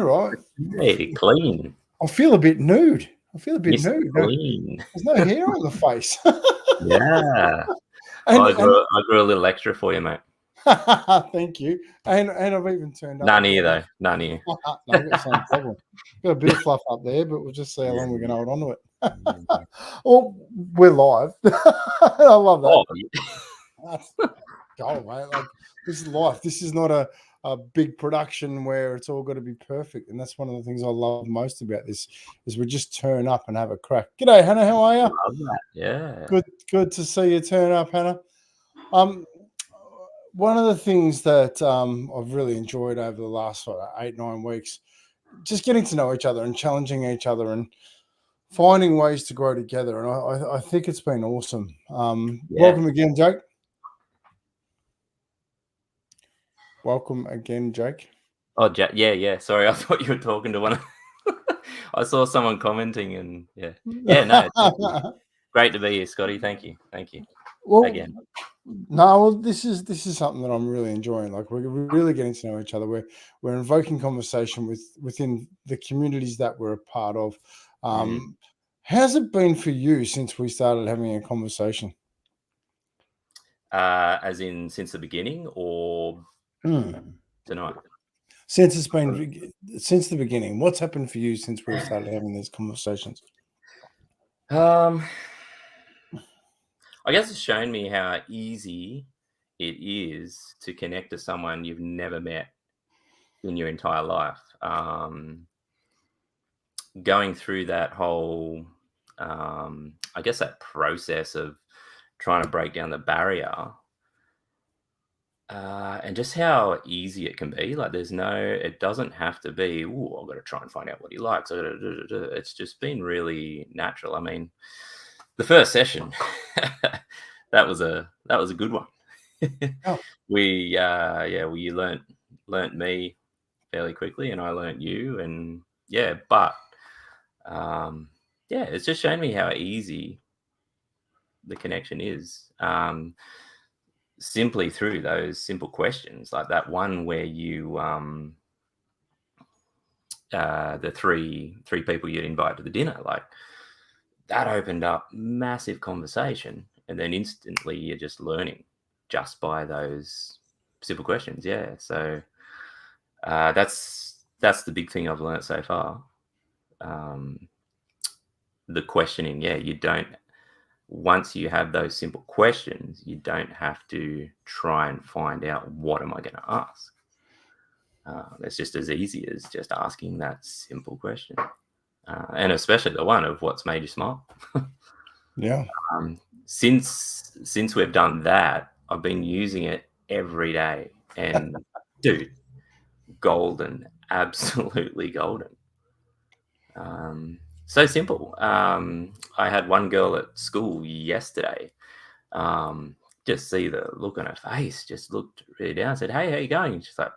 right. Hey, clean. I feel a bit nude. Mr. Nude. Clean. There's no hair on the face. Yeah. and, I grew a little extra for you, mate. Thank you. And I've even turned up. None here, though. None here. No, I've got the same problem. Got a bit of fluff up there, but we'll just see how long we can hold on to it. Well, we're live. I love that. Oh, That's gold, mate. Like, this is life. This is not a big production where it's all got to be perfect. And that's one of the things I love most about this is we just turn up and have a crack. G'day, Hannah. How are you? love that. Yeah. Good to see you turn up, Hannah. One of the things that I've really enjoyed over the last 8-9 weeks, just getting to know each other and challenging each other and finding ways to grow together. And I think it's been awesome. Welcome again, Jake. Welcome again, Jake. Oh, yeah. Sorry, I thought you were talking to one. I saw someone commenting, and no, great to be here, Scotty. Thank you. Well, again. No, well, this is something that I'm really enjoying. Like, we're really getting to know each other. We're invoking conversation within the communities that we're a part of. How's it been for you since we started having a conversation? As in since the beginning or tonight? Since the beginning. What's happened for you since we've started having these conversations? I guess it's shown me how easy it is to connect to someone you've never met in your entire life. Going through that whole, I guess, that process of trying to break down the barrier, and just how easy it can be. Like, it doesn't have to be, oh, I've got to try and find out what he likes. It's just been really natural. I mean, the first session, that was a good one. Oh. We learnt me fairly quickly, and I learnt you, and it's just shown me how easy the connection is, simply through those simple questions, like that one where you the three people you'd invite to the dinner, like that opened up massive conversation, and then instantly you're just learning just by those simple questions. So that's the big thing I've learned so far. The questioning, you don't, once you have those simple questions, you don't have to try and find out what am I going to ask. It's just as easy as just asking that simple question, and especially the one of what's made you smile. Yeah. Since we've done that, I've been using it every day, and dude, golden, absolutely golden. So simple. I had one girl at school yesterday, just see the look on her face, just looked really down, said, "Hey, how you going?" And she's like,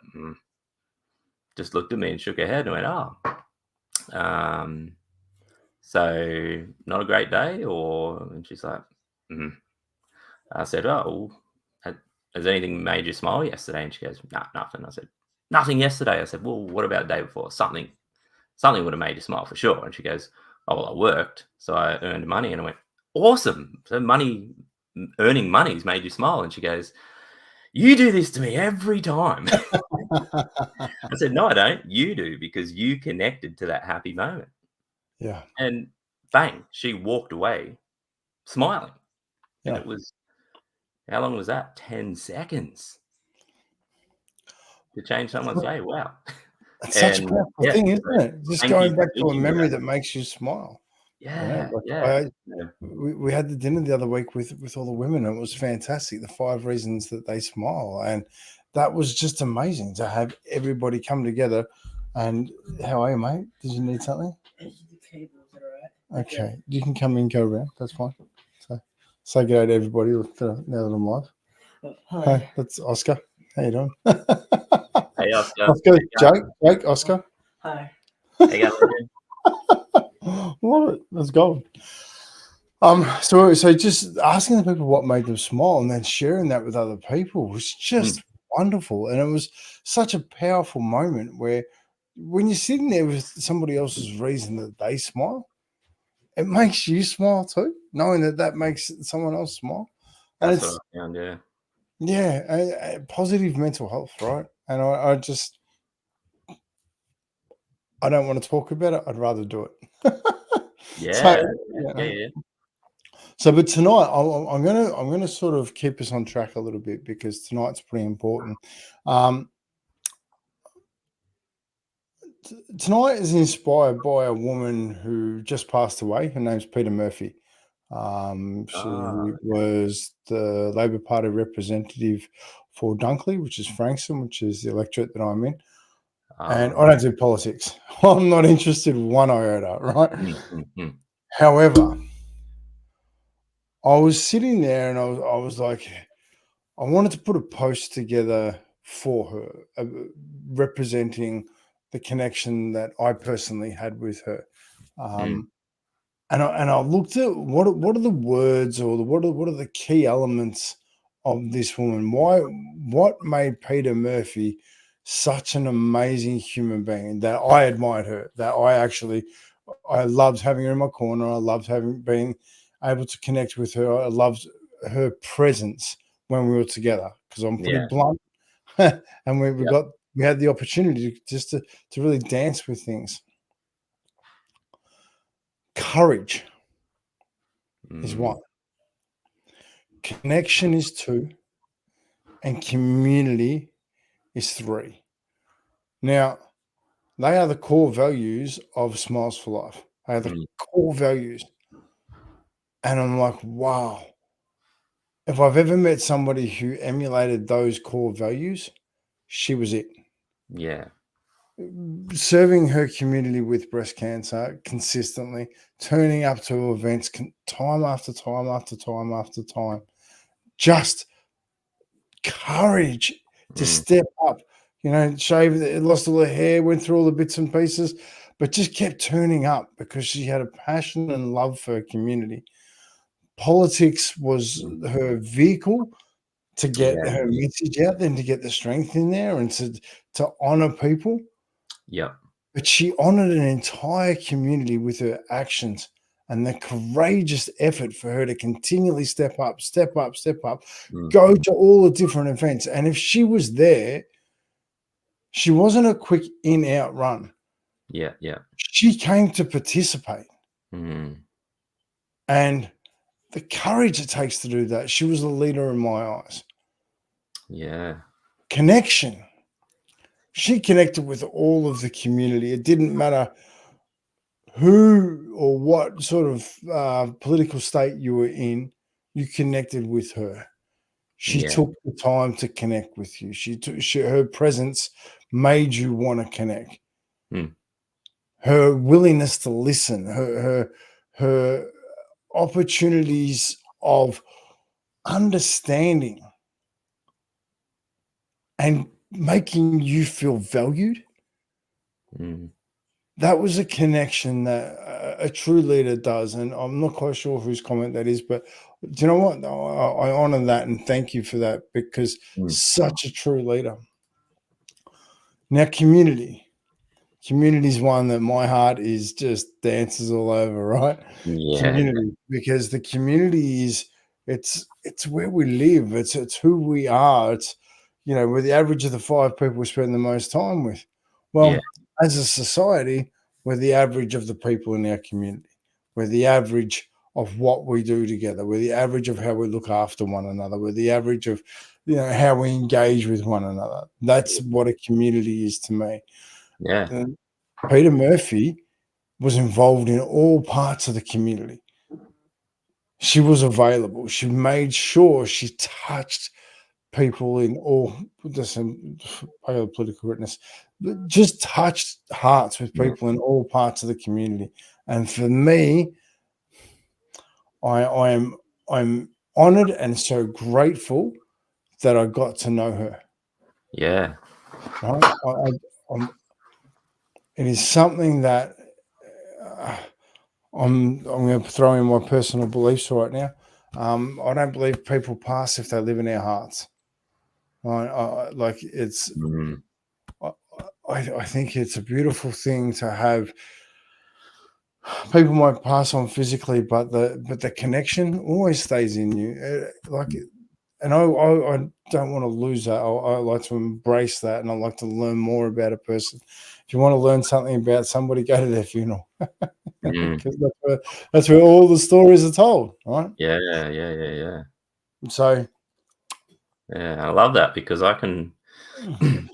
just looked at me and shook her head and went, "Oh, so not a great day?" And she's like, I said, "Oh, has anything made you smile yesterday?" And she goes, "Nah, nothing." I said, "Nothing yesterday?" I said, "Well, what about the day before? Something would have made you smile for sure." And she goes, "Oh, well, I worked, so I earned money." And I went, "Awesome. So earning money's made you smile." And she goes, "You do this to me every time." I said, "No, I don't. You do, because you connected to that happy moment." Yeah. And bang, she walked away smiling. Yeah. And it was, how long was that? 10 seconds to change someone's day. Wow. It's such a powerful thing, isn't it? Just going back to a memory that makes you smile. Yeah. We had the dinner the other week with all the women, and it was fantastic. The 5 reasons that they smile, and that was just amazing to have everybody come together. And how are you, mate? Did you need something? Okay, you can come in, go around. That's fine. So say good day to everybody now that I'm live. Hi, that's Oscar. How you doing? Hey, Oscar. Oscar, Jake, Oscar. Hi. Hey, guys. Love it. Let's go. So just asking the people what made them smile and then sharing that with other people was just wonderful. And it was such a powerful moment where when you're sitting there with somebody else's reason that they smile, it makes you smile too, knowing that that makes someone else smile. And That's what it's, I found. Yeah. yeah, positive mental health, right? And I just, I don't want to talk about it. I'd rather do it. So, Yeah. Yeah. yeah. Yeah. So, but tonight I'm gonna sort of keep us on track a little bit because tonight's pretty important. Um, Tonight is inspired by a woman who just passed away. Her name's Peter Murphy. Ah, She was the Labor Party representative for Dunkley, which is Frankston, which is the electorate that I'm in. And I don't do politics. I'm not interested one iota, right? However, I was sitting there and I was like, I wanted to put a post together for her, representing the connection that I personally had with her. And I looked at what are the words or what are the key elements of this woman? What made Peter Murphy such an amazing human being that I admired her, that I loved having her in my corner. I loved being able to connect with her. I loved her presence when we were together because I'm pretty yeah. blunt, and Yep. we had the opportunity to really dance with things. Courage is Mm, one, connection is two, and community is three. Now, they are the core values of Smiles for Life. They are the mm, core values. And I'm like, wow, if I've ever met somebody who emulated those core values, she was it. yeah. Serving her community with breast cancer consistently, turning up to events time after time after time after time, just courage to Mm, step up. Shaved, lost all her hair, went through all the bits and pieces, but just kept turning up because she had a passion and love for her community. Politics was mm, her vehicle to get yeah. her message out there and to get the strength in there and to honor people. Yep. But she honored an entire community with her actions and the courageous effort for her to continually step up, step up, step up, Mm, go to all the different events. And if she was there, she wasn't a quick in out run. yeah. Yeah. She came to participate. Mm, And the courage it takes to do that, she was a leader in my eyes. yeah. Connection. She connected with all of the community. It didn't matter who or what sort of political state you were in, you connected with her. She Yeah. took the time to connect with you. Her presence made you want to connect. Mm, Her willingness to listen, her opportunities of understanding and making you feel valued. mm, That was a connection that a true leader does, and I'm not quite sure whose comment that is, but do you know what? I honor that and thank you for that because mm, such a true leader. Now, community. Community is one that my heart is just dances all over, right? yeah. Community, because the community is it's where we live. It's who we are. We're the average of the five people we spend the most time with. Yeah. Well, as a society, we're the average of the people in our community. We're the average of what we do together. We're the average of how we look after one another. We're the average of how we engage with one another. That's what a community is to me. Yeah. And Peter Murphy was involved in all parts of the community. She was available. She made sure she touched people in all just some political correctness, but just touched hearts with Mm, people in all parts of the community. And for me, I'm honored and so grateful that I got to know her. yeah. Right? I'm, it is something that uh, I'm going to throw in my personal beliefs right now. I don't believe people pass if they live in our hearts. Right? Like it's Mm, I, I think it's a beautiful thing to have. People might pass on physically, but the connection always stays in you. And I don't want to lose that. I like to embrace that, and I like to learn more about a person. If you want to learn something about somebody, go to their funeral, Mm. because that's where all the stories are told, right? Yeah, yeah, yeah, yeah. So, Yeah, I love that because I can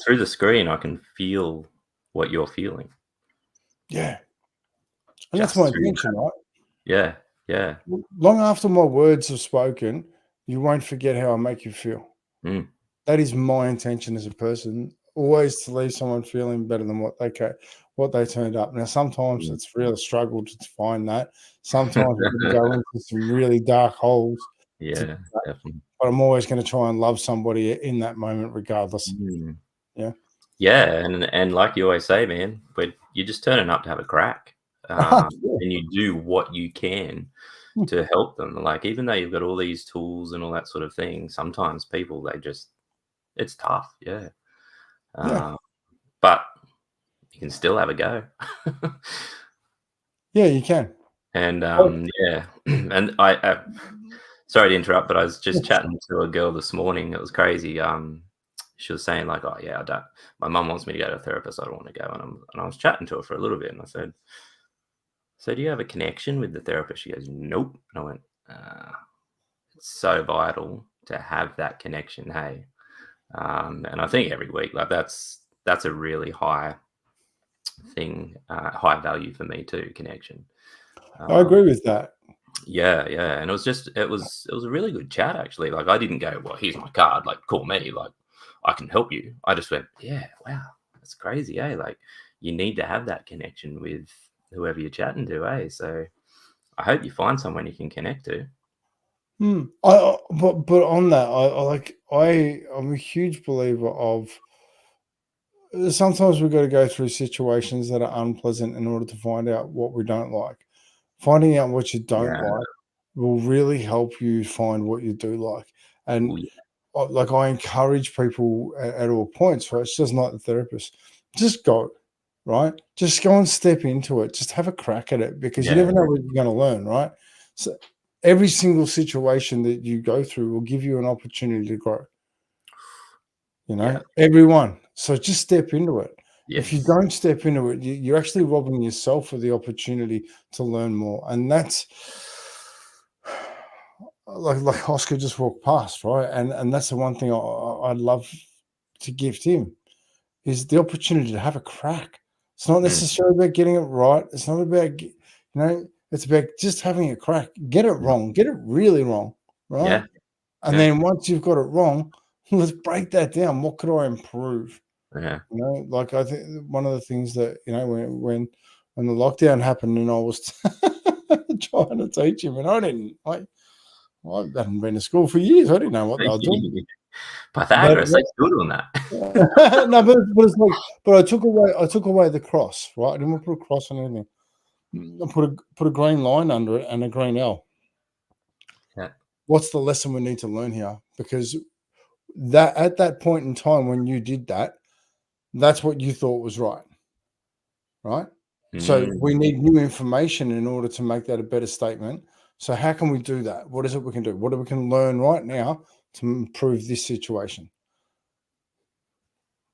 through the screen, I can feel what you're feeling yeah, and that's my just through intention, that. right? Yeah, yeah. Long after my words are spoken, you won't forget how I make you feel. Mm. That is my intention as a person, always to leave someone feeling better than what they turned up. Now, sometimes Mm. it's really struggle to find that. Sometimes we're going to go into some really dark holes. Yeah, definitely. But I'm always going to try and love somebody in that moment, regardless. Mm. Yeah. Yeah, and like you always say, man, but you're just turning up to have a crack, and you do what you can to help them. Like, even though you've got all these tools and all that sort of thing, sometimes people they just it's tough, yeah. Yeah. Uh, but you can still have a go. Yeah, you can. And, Oh, yeah, and sorry to interrupt, but I was just chatting to a girl this morning. It was crazy. She was saying like, "Oh yeah, I don't. My mum wants me to go to a therapist. I don't want to go." And I was chatting to her for a little bit, and I said, "So do you have a connection with the therapist?" She goes, "Nope." And I went, "It's so vital to have that connection, hey." And I think every week, like that's a really high thing, high value for me too, connection. I Um, agree with that. Yeah, yeah, and it was a really good chat actually. Like I didn't go, "Well, here's my card, like call me, like I can help you." I just went, "Yeah, wow, that's crazy, eh?" Like you need to have that connection with whoever you're chatting to, eh? So I hope you find someone you can connect to. But on that, I'm a huge believer of sometimes we've got to go through situations that are unpleasant in order to find out what we don't like. Finding out what you don't Yeah. like will really help you find what you do like. Oh And yeah. like I encourage people at all points, right? It's just like the therapist. Just go, right? Just go and step into it. Just have a crack at it because you Yeah. never know what you're going to learn, right? So every single situation that you go through will give you an opportunity to grow, Yeah. everyone. So just step into it. If you Yes. don't step into it, you're actually robbing yourself of the opportunity to learn more. And that's like Oscar just walked past, right? And that's the one thing I'd love to gift him is the opportunity to have a crack. It's not Mm, necessarily about getting it right. It's not about it's about just having a crack. Get it mm. wrong. Get it really wrong, right? Yeah. And Yeah. then once you've got it wrong, let's break that down. What could I improve? Yeah. Like I think one of the things that when the lockdown happened and I was trying to teach him, and I hadn't been to school for years. I didn't know what they were doing. But Pythagoras, they still doing that. no, but it's like, but I took away the cross, right? I didn't want to put a cross on anything. I put a green line under it and a green L. Yeah. What's the lesson we need to learn here? Because that at that point in time when you did that, that's what you thought was right, right? So we Mm, need new information in order to make that a better statement. So how can we do that? What is it we can do? What we can learn right now to improve this situation?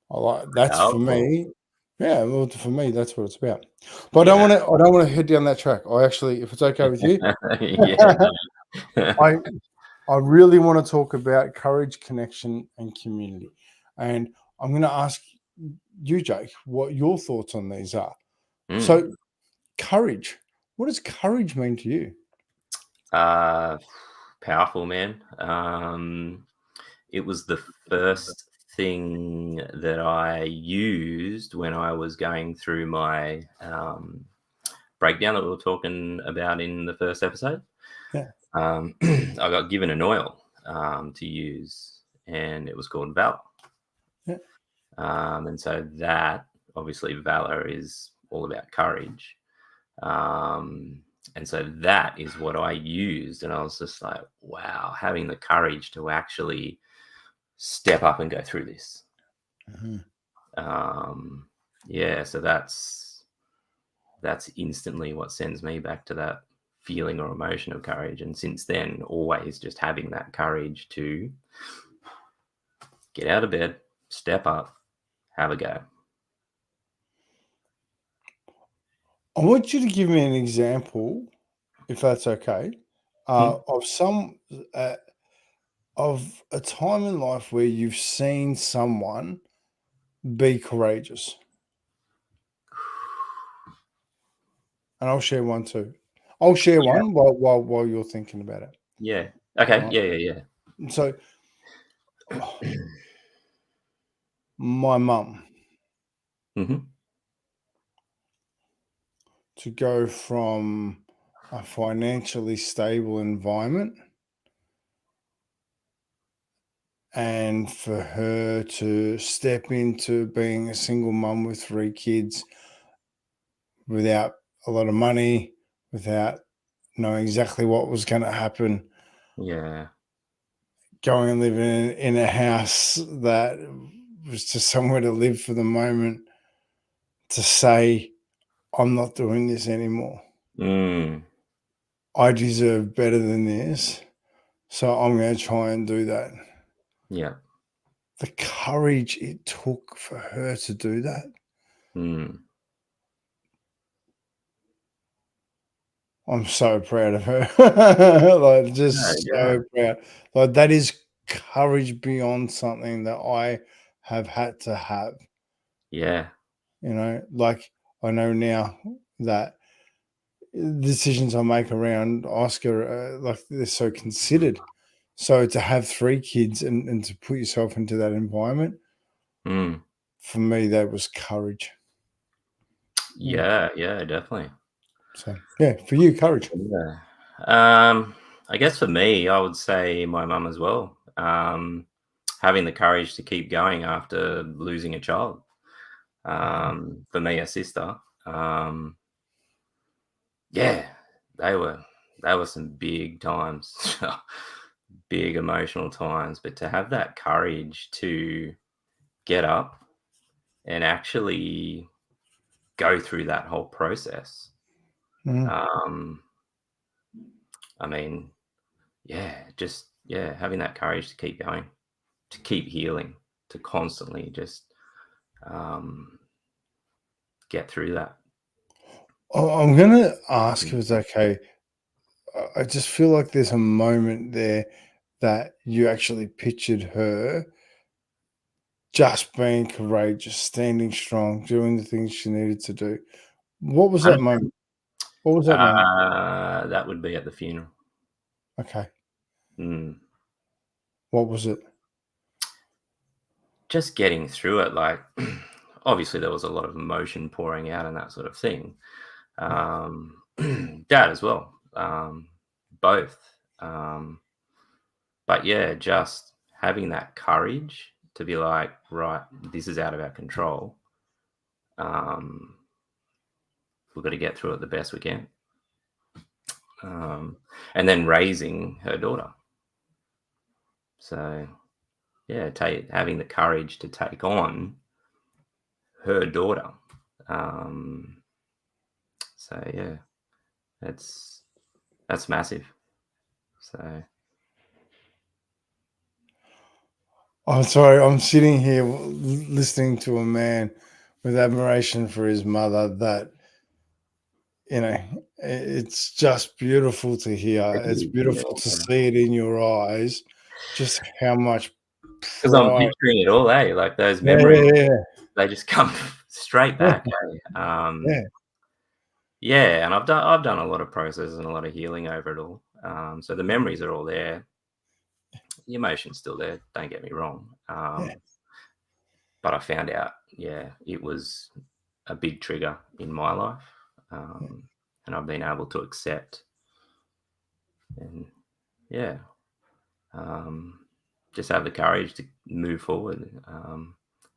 I like that's for powerful. me. Yeah, well, for me, that's what it's about. But I don't Yeah. want to. I don't want to head down that track. I actually, if it's okay with you, Yeah, no. I I really want to talk about courage, connection, and community. And I'm going to ask you, Jake, what your thoughts on these are. Mm. So, courage. What does courage mean to you? Uh, Powerful, man. It was the first thing that I used when I was going through my breakdown that we were talking about in the first episode. Yeah. I got given an oil to use, and it was called Valor. Yeah. And so that obviously Valor is all about courage. Um, and so that is what I used. And I was just like, wow, having the courage to actually step up and go through this. Mhm. Um, Yeah, so that's instantly what sends me back to that feeling or emotion of courage. And since then, always just having that courage to get out of bed, step up, have a go. I want you to give me an example, if that's okay, Hmm. of uh, of a time in life where you've seen someone be courageous, and I'll share one too. I'll share Yeah. one while you're thinking about it. Yeah. Okay. Right. Yeah. Yeah. So, my mum, Yeah. Hmm. to go from a financially stable environment and for her to step into being a single mum with 3 kids without a lot of money, without knowing exactly what was going to happen, Yeah. going and living in a house that was just somewhere to live for the moment, to say, I'm not doing this anymore. Mm. I deserve better than this. So I'm going to try and do that. Yeah. The courage it took for her to do that, Mm. I'm so proud of her. Like, No, just yeah. so proud. Like, that is courage beyond something that I have had to have. Yeah. Like, I know now that decisions I make around Oscar, like, they're so considered. So to have 3 kids and to put yourself into that environment, Mm. for me, that was courage. Mm. Yeah. Yeah. Definitely. So yeah, for you, courage. Yeah. I guess for me, I would say my mum as well. Having the courage to keep going after losing a child. For me, a sister. Um, yeah, they were some big times, big emotional times. But to have that courage to get up and actually go through that whole process. Mhm. Um, I mean, yeah, just having that courage to keep going, to keep healing, to constantly just um, get through that. I'm gonna ask Mm. if it's okay. I just feel like there's a moment there that you actually pictured her just being courageous, standing strong, doing the things she needed to do. What was that 100%. moment? What was that moment? That would be at the funeral. Okay. Mm. What was it? Just getting through it, like, obviously there was a lot of emotion pouring out and that sort of thing. Dad as well, both. Um, but yeah, just having that courage to be like, right, this is out of our control. Um, we've got to get through it the best we can. Um, and then raising her daughter. So yeah, having the courage to take on her daughter. Um, so yeah, that's massive. So I'm sorry, I'm sitting here listening to a man with admiration for his mother that, it's just beautiful to hear. it It's is, yeah, beautiful to see it in your eyes, just how much because I'm pride. picturing it all, eh? Like those Yeah, memories, yeah, yeah, they just come straight yeah, back, eh? yeah. Yeah, and I've done a lot of processes and a lot of healing over it all. So the memories are all there. The emotion's still there. Don't get me wrong. Yeah. But I found out, yeah, it was a big trigger in my life, Yeah. and I've been able to accept and yeah, um, just have the courage to move forward.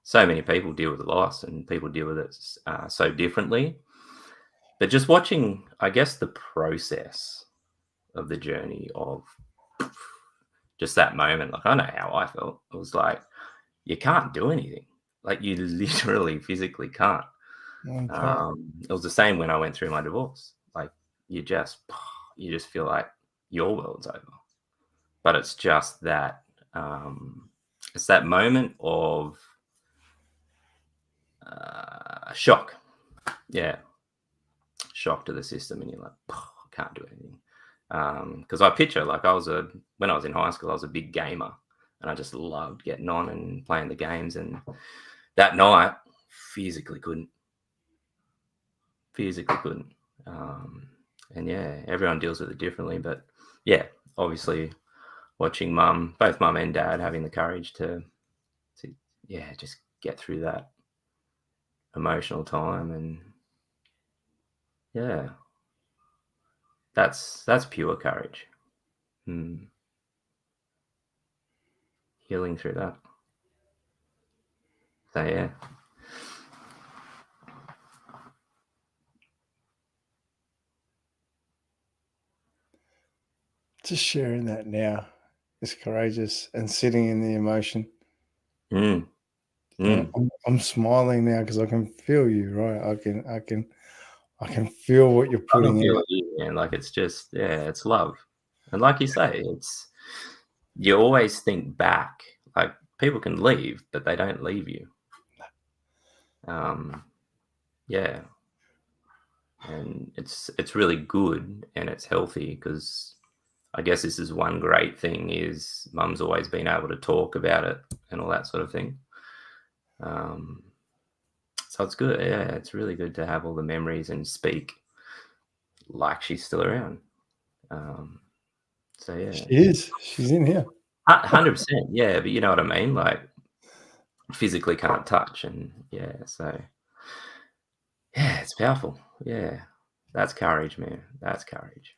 So many people deal with loss, and people deal with it so differently. But just watching, I guess, the process of the journey of just that moment, like I know how I felt. It was like you can't do anything. Like you literally physically can't. Okay. It was the same when I went through my divorce. Like you just feel like your world's over, but it's that moment of shock. Yeah, shock to the system, and you're like, I can't do anything. Because I picture like when I was in high school, I was a big gamer, and I just loved getting on and playing the games. And that night, physically couldn't, physically couldn't. And yeah, everyone deals with it differently, but yeah, obviously, watching both mum and dad having the courage to yeah, just get through that emotional time, and yeah, that's pure courage. Healing through that. So yeah. Just sharing that now is courageous, and sitting in the emotion. Mm. Yeah, Mm. I'm smiling now because I can feel you, right? I can feel what you're I can putting feel out. it, you, man. Like it's just, yeah, it's love. And like you say, it's you always think back. Like people can leave, but they don't leave you. Yeah. And it's really good and it's healthy because I guess this is one great thing is mum's always been able to talk about it and all that sort of thing. Um, so it's good. Yeah, it's really good to have all the memories and speak like she's still around. So yeah, She is. She's in here. 100%. Yeah, but you know what I mean. Like physically can't touch, and yeah. So yeah, it's powerful. Yeah, that's courage, man. That's courage.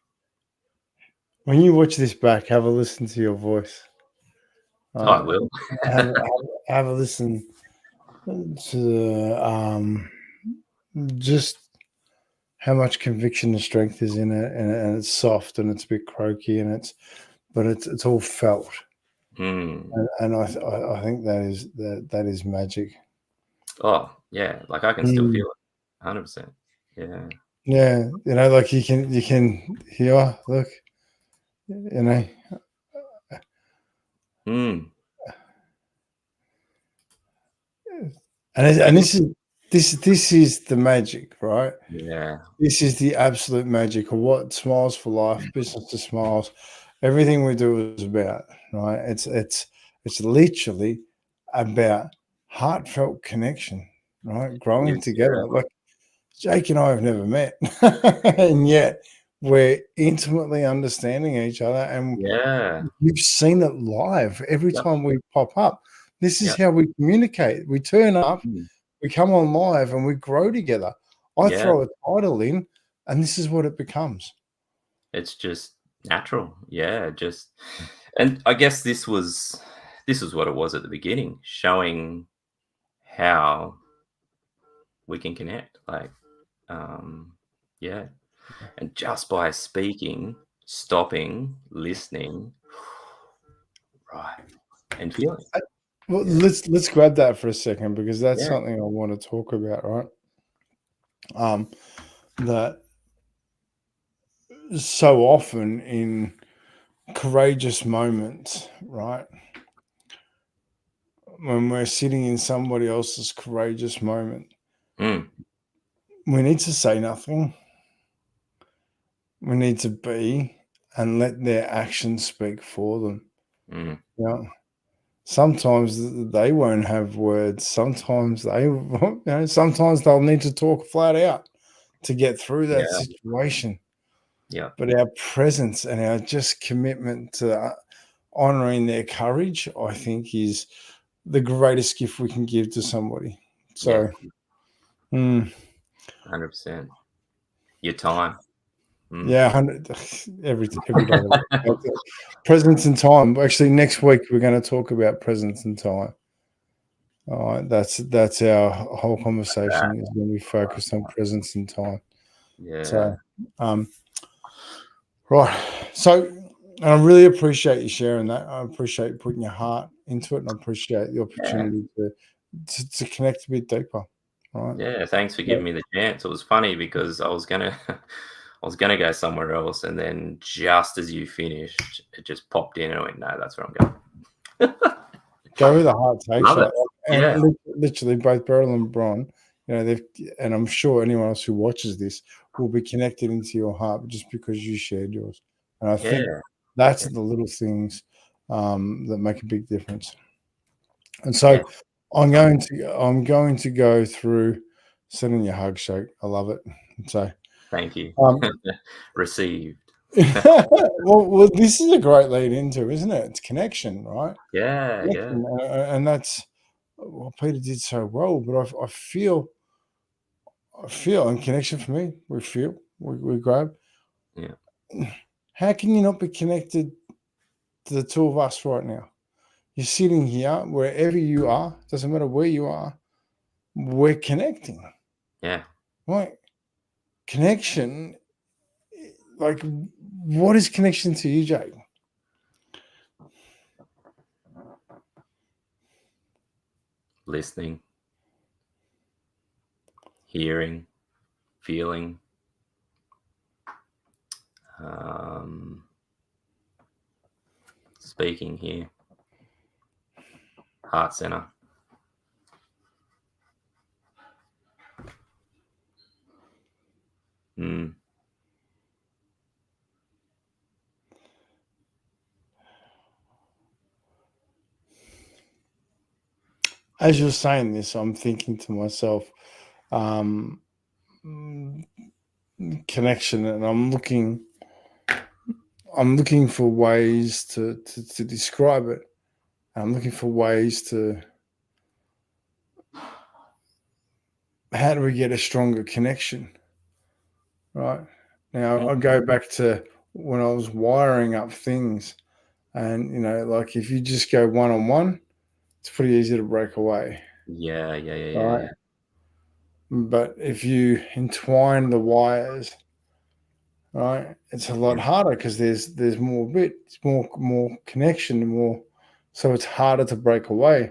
When you watch this back, have a listen to your voice. Oh, I Right? will. Have a listen to just how much conviction and strength is in it, and it's soft and it's a bit croaky, and it's all felt, Mm. and I think that is magic. Oh yeah, like I can still Mm. feel it. 100%. Yeah. Yeah, like you can hear. Look, you know, Mm. and You- this is the magic, right? Yeah. This is the absolute magic of what Smiles for Life, Business to Smiles, everything we do is about, right? It's literally about heartfelt connection, right? It Growing is. Yeah. together. Like Jake and I have never met, and yet we're intimately understanding each other, and Yeah. you've seen it live every Yep. time we pop up. This is Yep. how we communicate. We turn up, Mm. we come on live, and we grow together. I Yeah. throw a title in, and this is what it becomes. It's just natural. Yeah. Just, and I guess this was what it was at the beginning, showing how we can connect. Like, um, yeah. And just by speaking, stopping, listening, right, and feeling. Well, Yeah. let's grab that for a second because that's Yeah. something I want to talk about, right? That so often in courageous moments, right? When we're sitting in somebody else's courageous moment, Mm. we need to say nothing. We need to be and let their actions speak for them. Mm. Yeah. Sometimes they won't have words. Sometimes sometimes they'll need to talk flat out to get through that Yeah. situation. Yeah. But our presence and our just commitment to honoring their courage, I think, is the greatest gift we can give to somebody. Yeah. So, mm, 100%. Your time. Mm. yeah, 100, every day. Presence and time. Actually, next week we're going to talk about presence and time. All right, that's our whole That. conversation is going to be focused on presence and time. Yeah. So, right. So, and I really appreciate you sharing that. I appreciate putting your heart into it, and I appreciate the Yeah. opportunity to connect a bit deeper. right? Yeah, thanks for giving me the chance. It was funny because I was gonna I was gonna go somewhere else, and then just as you finished, it just popped in and I went, "No, that's where I'm going." Go where the heart takes Love you. it. And Yeah, literally, both Beryl and Bron, they've, and I'm sure anyone else who watches this will be connected into your heart just because you shared yours. And I think yeah, that's yeah, the little things that make a big difference. And yeah. so I'm going to go through sending you a hug shake. I love it. So Thank you. um, Received. well, this is a great lead into, isn't it? It's connection, right? Yeah, yeah, Connection, and that's what Peter did so well. But I feel, and connection for me, we grab. yeah, How can you not be connected to the two of us right now? You're sitting here, wherever you are, doesn't matter where you are, we're connecting, yeah. right? Connection, like, what is connection to you, Jake? Listening, hearing, feeling, um, speaking here, heart center. Mm, As you're saying this, I'm thinking to myself, um, mm, connection, and I'm looking for ways to describe it. I'm looking for ways to, how do we get a stronger connection, right? Now, I go back to when I was wiring up things, and like if you just go one on one, it's pretty easy to break away, yeah, yeah, yeah, yeah, right? yeah. But if you entwine the wires, right, it's a lot Yeah, harder because there's more bits, more connection, more, so it's harder to break away.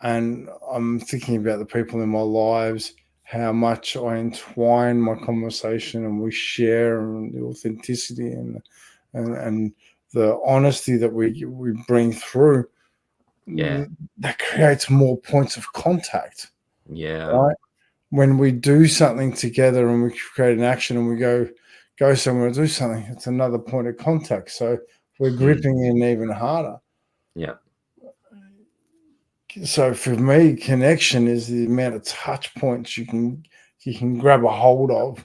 And I'm thinking about the people in my lives, how much I entwine my conversation and we share, and the authenticity and the honesty that we bring through, yeah, that creates more points of contact, yeah. right? When we do something together and we create an action and we go somewhere and do something, it's another point of contact. So we're Mm, gripping in even harder. yeah, So for me, connection is the amount of touch points you can grab a hold of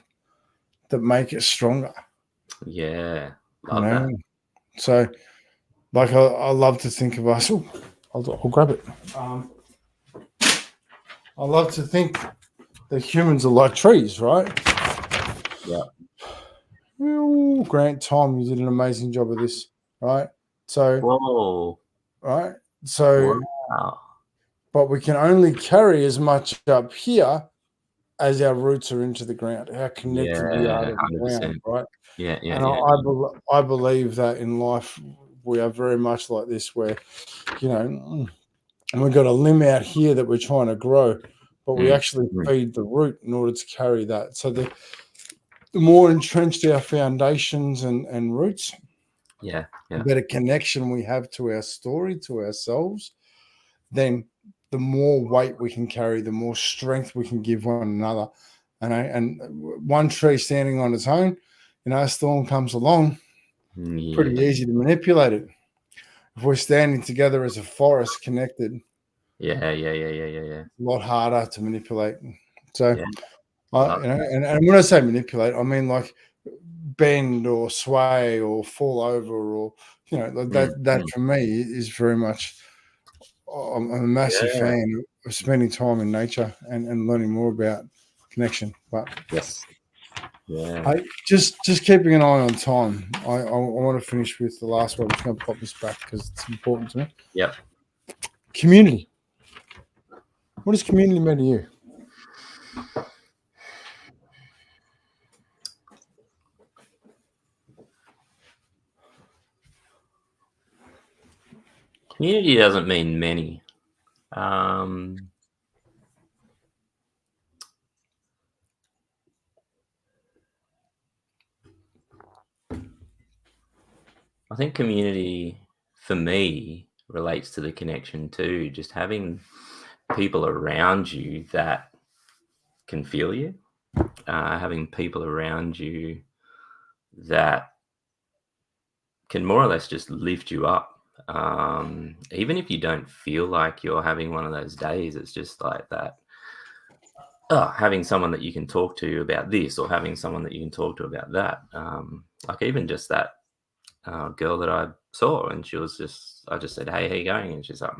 that make it stronger. yeah. You Love that. know, so like I love to think of us. Oh, I'll grab it. I love to think that humans are like trees, right? Yeah. Ooh, Grant, Tom, you did an amazing job of this, right? So, Whoa. right, so, Wow. but we can only carry as much up here as our roots are into the ground, how connected we are Yeah, to the ground, 100%. right? Yeah, yeah, And yeah. I believe that in life we are very much like this, where and we've got a limb out here that we're trying to grow, but we Mm, actually mm. feed the root in order to carry that. So the more entrenched our foundations and roots, Yeah, the yeah. better connection we have to our story, to ourselves, then the more weight we can carry, the more strength we can give one another. And one tree standing on its own, a storm comes along, pretty Yeah. easy to manipulate it. If we're standing together as a forest connected, Yeah, yeah, yeah, yeah, yeah, yeah. a lot harder to manipulate. So, Yeah, love and when I say manipulate, I mean like bend or sway or fall over, or like mm, that mm. for me is very much. I'm a massive Yeah. fan of spending time in nature and learning more about connection. But Yes. Yeah. I just keeping an eye on time. I want to finish with the last one. I'm just going to pop this back because it's important to me. Yep. Community. What does community mean to you? Community doesn't mean many. Um, I think community for me relates to the connection too. Just having people around you that can feel you, having people around you that can more or less just lift you up. Even if you don't feel like you're having one of those days, it's just like that. Having someone that you can talk to about this, or having someone that you can talk to about that. Like even just that girl that I saw, and I just said, "Hey, how you going?" And she's like,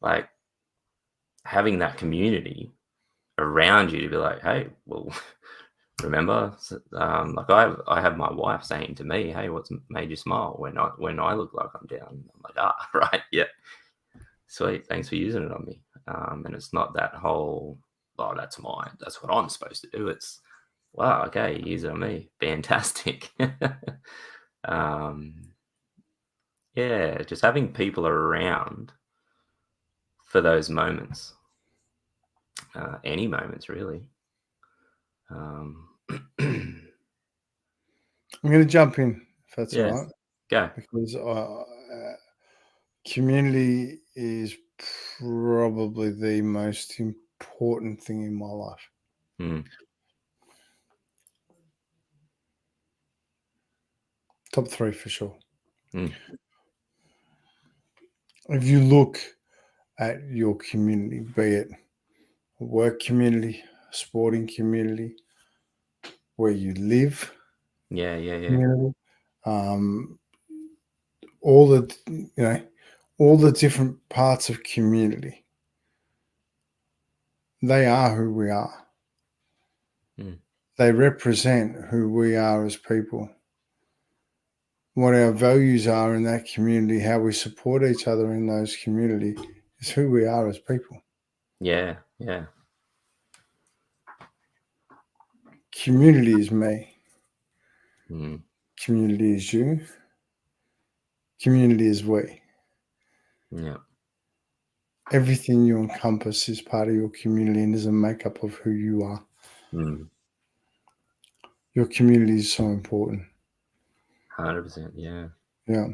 like having that community around you to be like, "Hey, well, remember?" Like I have my wife saying to me, "Hey, what's made you smile when I look like I'm down?" I'm like, right, yeah, sweet, thanks for using it on me. And it's not that whole, "Oh, that's mine. That's what I'm supposed to do." It's, wow, okay, use it on me, fantastic. um, yeah, just having people around for those moments, any moments really. Um, I'm going to jump in if that's all yeah, right, go. because community is probably the most important thing in my life. Mm, Top three for sure. mm, If you look at your community, be it a work community, a sporting community, where you live yeah, yeah, yeah, community, um, all the all the different parts of community, they are who we are. mm, They represent who we are as people, what our values are in that community, how we support each other in those community is who we are as people. yeah, yeah. Community is me. Mm, Community is you. Community is we. yeah, Everything you encompass is part of your community and is a makeup of who you are. mm, Your community is so important. 100%. Yeah, Yeah.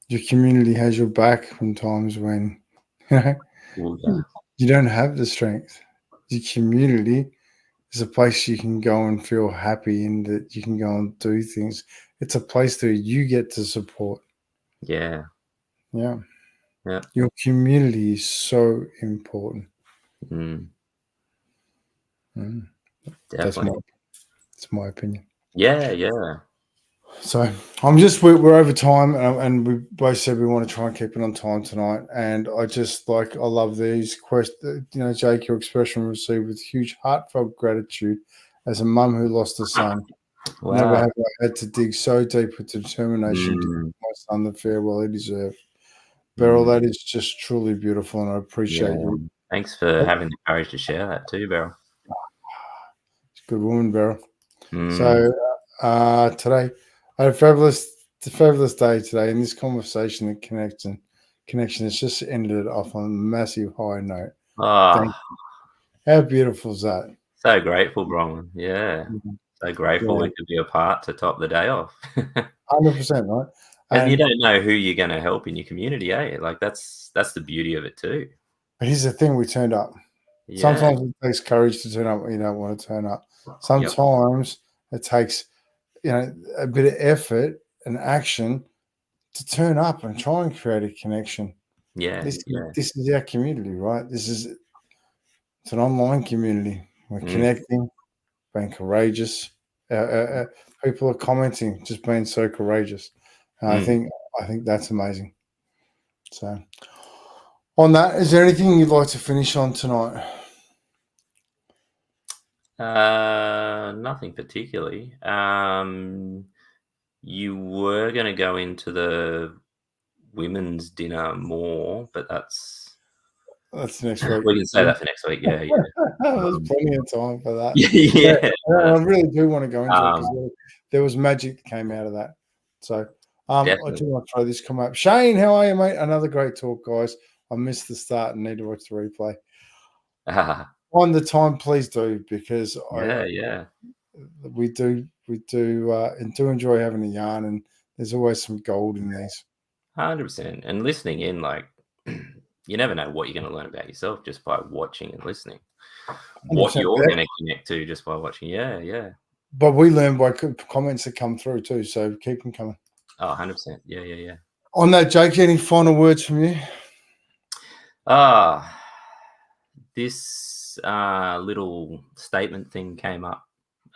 Your community has your back from times when ooh, yeah, you don't have the strength. Your community is a place you can go and feel happy and that you can go and do things. It's a place that you get to support. yeah, Yeah. yeah, Your community is so important. mm, Mm. That's definitely. that's my opinion. Yeah, yeah. So we're over time, and we both said we want to try and keep it on time tonight. And I love these questions. Jake, your expression received with huge heartfelt gratitude as a mum who lost a son. Never Wow. have I had to dig so deep with determination to Mm, give my son the farewell he deserved. Beryl, mm, that is just truly beautiful, and I yeah. appreciate you. Thanks for having the courage to share that too, Beryl. Good woman, Beryl. Mm, So today, I had a fabulous day today, and this conversation and connection has just ended it off on a massive high note. oh, Thank you. How beautiful is that? so grateful, Bronwyn. Yeah, so grateful Yeah, we could be a part to top the day off. 100%, right? And you And don't know who you're going to help in your community, eh? Like that's the beauty of it too. but here's the thing: we turned up. Yeah. Sometimes it takes courage to turn up when you don't want to turn up. Yep. Sometimes it takes a bit of effort and action to turn up and try and create a connection. Yeah. Yeah. This is our community, right? It's an online community. We're Mm, connecting, being courageous. People are commenting, just being so courageous. And mm. I think that's amazing. So, on that, is there anything you'd like to finish on tonight? Nothing particularly. You were going to go into the women's dinner more, but that's That's next week. we can say that for next week. Yeah, yeah. There's Um, plenty of time for that. Yeah, yeah. I really do want to go into it because Um, there was magic that came out of that. So, I definitely. do want to throw this come up. Shane, how are you, mate? Another great talk, guys. I missed the start and need to watch the replay. Find the time, please do, because Yeah, yeah. we do and do enjoy having a yarn, and There's always some gold in these. 100%. And listening in, like, you never know what you're going to learn about yourself just by watching and listening. What 100%. you're going to connect to just by watching. Yeah. But we learn by comments that come through too, so keep them coming. Oh, 100%. Yeah. On that, Jake, any final words from you? This little statement thing came up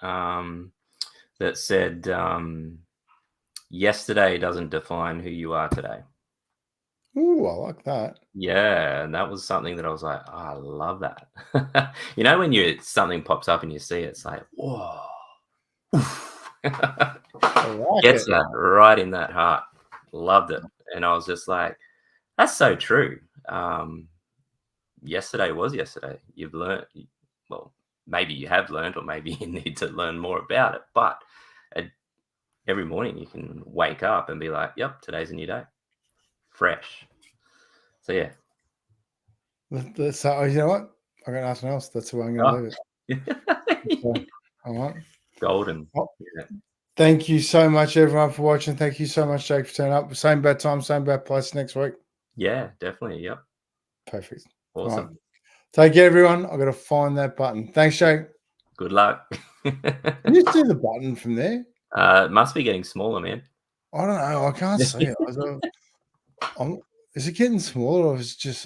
that said, yesterday doesn't define who you are today. Ooh, I like that. Yeah, and that was something that I was like, oh, I love that. When something pops up and you see it, it's like, whoa. I like Gets it. that right in that heart. Loved it. And I was just like, that's so true. Yesterday was yesterday. You've learned, well, maybe you have learned, or maybe you need to learn more about it. But every morning you can wake up and be like, yep, today's a new day. Fresh. So, yeah. So, you know what? I got nothing else. That's the way I'm going to leave it. So, all right. Golden. Well, Yeah. thank you so much, everyone, for watching. Thank you so much, Jake, for turning up. Same bad time, same bad place next week. Yeah, definitely. Yep. Perfect. Awesome. Right. Take care, everyone. I've got to find that button. Thanks, Jake. Good luck. Can you see the button from there? It must be getting smaller, man. I don't know. I can't see it. Is it getting smaller or is it just